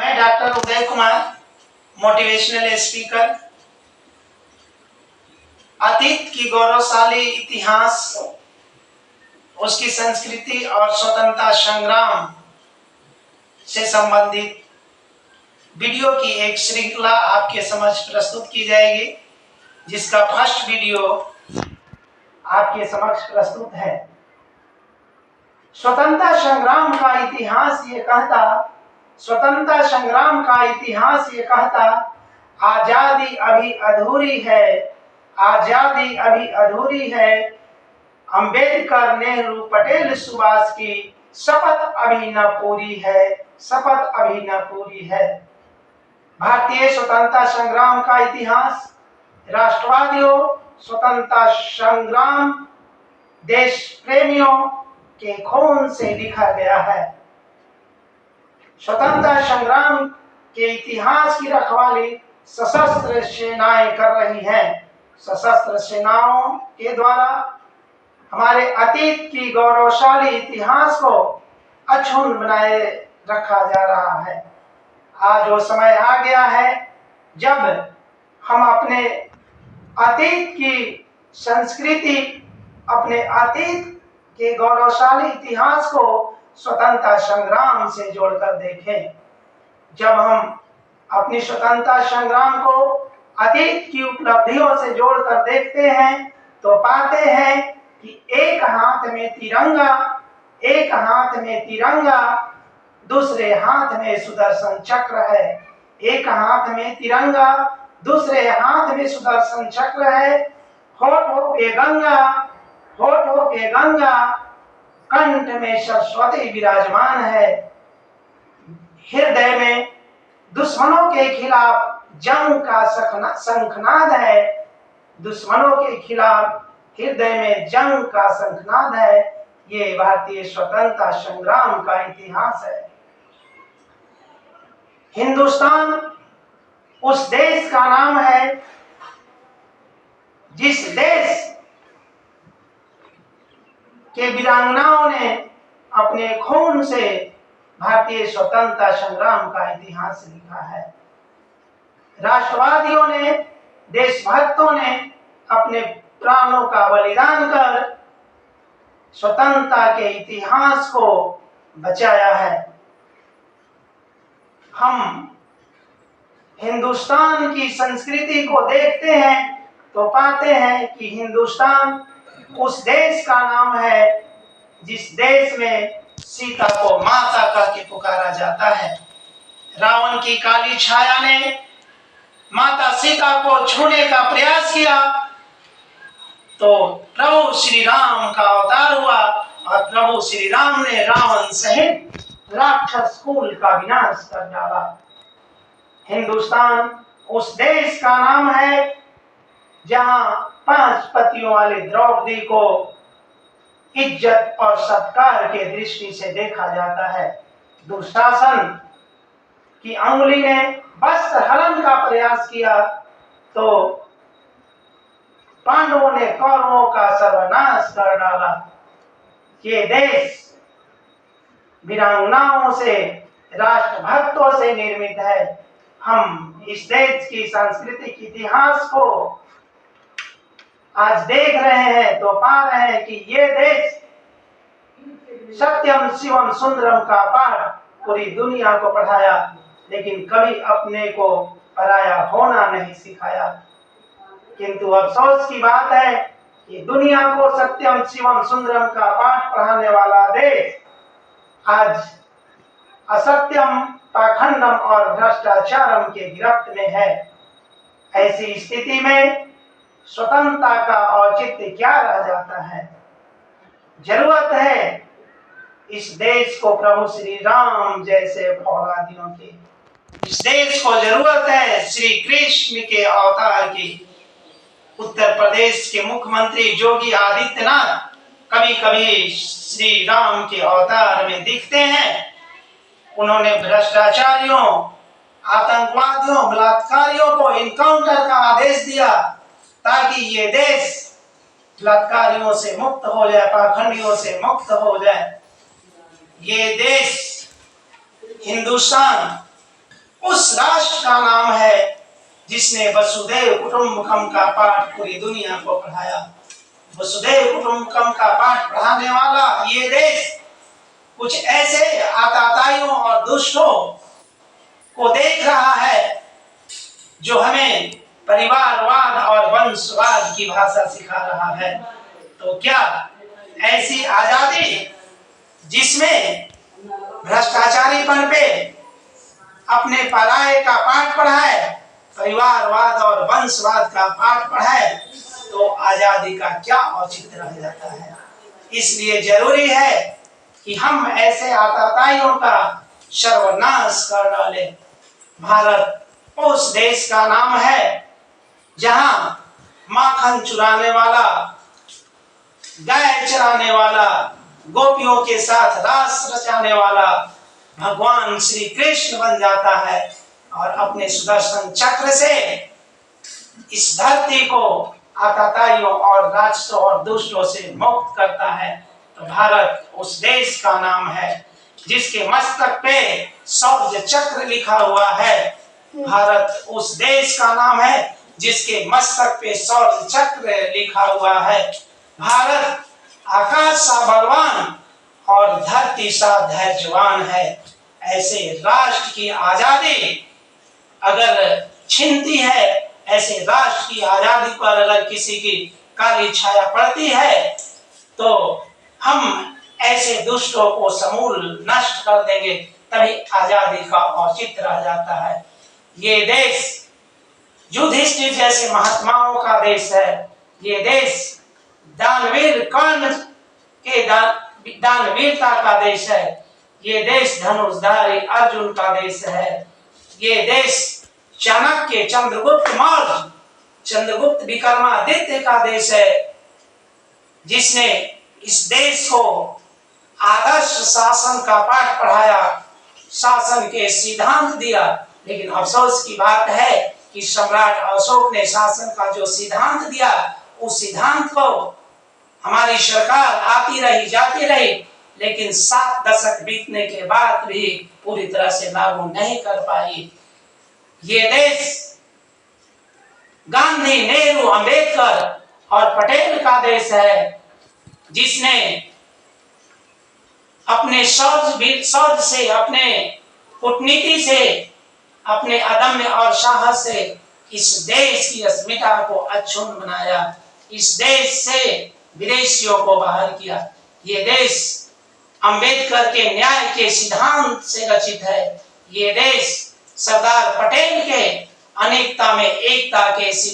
मैं doctor Uday Kumar, motivational speaker. अतीत की गौरवशाली इतिहास, उसकी संस्कृति और स्वतंत्रता संग्राम से संबंधित वीडियो की एक श्रृंखला आपके समक्ष प्रस्तुत की जाएगी, जिसका फर्स्ट वीडियो आपके समक्ष प्रस्तुत है। स्वतंत्रता संग्राम का इतिहास ये कहता, स्वतंत्रता संग्राम का इतिहास ये कहता, आजादी अभी अधूरी है, आजादी अभी अधूरी है। अंबेडकर, नेहरू, पटेल, सुभाष की शपथ अभी न पूरी है, शपथ अभी न पूरी है। भारतीय स्वतंत्रता संग्राम का इतिहास राष्ट्रवादियों, स्वतंत्रता संग्राम देश प्रेमियों के खून से लिखा गया है। स्वतंत्रता संग्राम के इतिहास की रखवाली सशस्त्र सेनाएं कर रही हैं। सशस्त्र सेनाओं के द्वारा हमारे अतीत की गौरवशाली इतिहास को अक्षुण्ण बनाए रखा जा रहा है। आज वो समय आ गया है जब हम अपने अतीत की संस्कृति, अपने अतीत के गौरवशाली इतिहास को स्वतंत्रता संग्राम से जोड़कर देखें। जब हम अपनी स्वतंत्रता संग्राम को अतीत की उपलब्धियों से जोड़कर देखते हैं तो पाते हैं कि एक हाथ में तिरंगा, एक हाथ में तिरंगा, दूसरे हाथ में सुदर्शन चक्र है। एक हाथ में तिरंगा, दूसरे हाथ में सुदर्शन चक्र है। होठों पे गंगा, होठों पे गंगा, कंठ में सरस्वती विराजमान है। हृदय में दुश्मनों के खिलाफ जंग का शंखनाद है। दुश्मनों के खिलाफ हृदय में जंग का शंखनाद है। ये भारतीय स्वतंत्रता संग्राम का इतिहास है। हिंदुस्तान उस देश का नाम है जिस देश के वीरांगनाओं ने अपने खून से भारतीय स्वतंत्रता संग्राम का इतिहास लिखा है। राष्ट्रवादियों ने, देशभक्तों ने अपने प्राणों का बलिदान कर स्वतंत्रता के इतिहास को बचाया है। हम हिंदुस्तान की संस्कृति को देखते हैं तो पाते हैं कि हिंदुस्तान उस देश का नाम है जिस देश में सीता को माता करके पुकारा जाता है। रावण की काली छाया ने माता सीता को छूने का प्रयास किया तो प्रभु श्री राम का अवतार हुआ और प्रभु श्री राम ने रावण सहित राक्षस कुल का विनाश कर डाला। हिंदुस्तान उस देश का नाम है जहां 5 पतियों वाली द्रौपदी को इज्जत और सत्कार के दृष्टि से देखा जाता है। दुशासन की अंगुली ने वस्त्र हरण का प्रयास किया तो पांडवों ने कौरवों का सर्वनाश कर डाला। ये देश वीरांगनाओं से, राष्ट्रभक्तों से निर्मित है। हम इस देश की सांस्कृतिक इतिहास को आज देख रहे हैं तो पा रहे हैं कि ये देश सत्यम शिवम सुंदरम का पाठ पूरी दुनिया को पढ़ाया, लेकिन कभी अपने को पराया होना नहीं सिखाया। किंतु अफसोस की बात है कि दुनिया को सत्यम शिवम सुंदरम का पाठ पढ़ाने वाला देश आज असत्यम, पाखंडम और भ्रष्टाचारम के गिरफ्त में है। ऐसी स्थिति में स्वतंत्रता का औचित्य क्या रह जाता है? जरूरत है इस देश को प्रभु श्री राम जैसे फौलादियों की, इस देश को जरूरत है श्री कृष्ण के अवतार की। उत्तर प्रदेश के मुख्यमंत्री योगी आदित्यनाथ कभी कभी श्री राम के अवतार में दिखते हैं। उन्होंने भ्रष्टाचारियों, आतंकवादियों, बलात्कारियों को इनकाउंटर का आदेश दिया ताकि ये देश बलात्कारियों से मुक्त हो जाए, पाखंडियों से मुक्त हो जाए। ये देश हिंदुस्तान उस राष्ट्र का नाम है जिसने वसुधैव कुटुंबकम का पाठ पूरी दुनिया को पढ़ाया। वसुधैव कुटुंबकम का पाठ पढ़ाने वाला ये देश कुछ ऐसे आताताइयों और दुष्टों को देख रहा है जो हमें परिवारवाद और वंशवाद की भाषा सिखा रहा है। तो क्या ऐसी आजादी जिसमें भ्रष्टाचारीपन पे अपने पराये का पाठ पढ़ाए, परिवारवाद और वंशवाद का पाठ पढ़ाए, तो आजादी का क्या औचित्य रह जाता है। इसलिए जरूरी है कि हम ऐसे आताताइयों का सर्वनाश कर डालें। भारत उस देश का नाम है जहां माखन चुराने वाला, गाय चराने वाला, गोपियों के साथ रास रचाने वाला भगवान श्री कृष्ण बन जाता है और अपने सुदर्शन चक्र से इस धरती को आताताइयों और राक्षसों और दुष्टों से मुक्त करता है। तो भारत उस देश का नाम है जिसके मस्तक पे शौर्य चक्र लिखा हुआ है। भारत उस देश का नाम है जिसके मस्तक पे शौर्य चक्र लिखा हुआ है। भारत आकाश सा बलवान और धरती सा धैर्यवान है। ऐसे राष्ट्र की आजादी अगर छिनती है, ऐसे राष्ट्र की आजादी पर अगर किसी की काली छाया पड़ती है, तो हम ऐसे दुष्टों को समूल नष्ट कर देंगे, तभी आजादी का औचित्य रह जाता है। ये देश युधिष्ठिर जैसे महात्माओं का देश है। ये देश दानवीर कर्ण के दानवीरता का देश है। ये देश धनुषधारी अर्जुन का देश है। ये देश चाणक्य, चंद्रगुप्त मौर्य, चंद्रगुप्त विक्रमादित्य का देश है, जिसने इस देश को आदर्श शासन का पाठ पढ़ाया, शासन के सिद्धांत दिया। लेकिन अफसोस की बात है कि सम्राट अशोक ने शासन का जो सिद्धांत दिया, उस सिद्धांत को हमारी सरकार आती रही जाती रही, लेकिन 7 दशक बीतने के बाद भी पूरी तरह से लागू नहीं कर पाई। ये देश गांधी, नेहरू, अंबेडकर और पटेल का देश है, जिसने अपने शौर्य से, अपने कूटनीति से, अपने अदम्य और साहस से इस देश की अस्मिता को अक्षुण्ण बनाया। इस देश से विदेशियों को बाहर किया। ये देश अंबेडकर के न्याय के सिद्धांत से रचित है। ये देश सरदार पटेल के अनेकता में एकता के सिद्धांत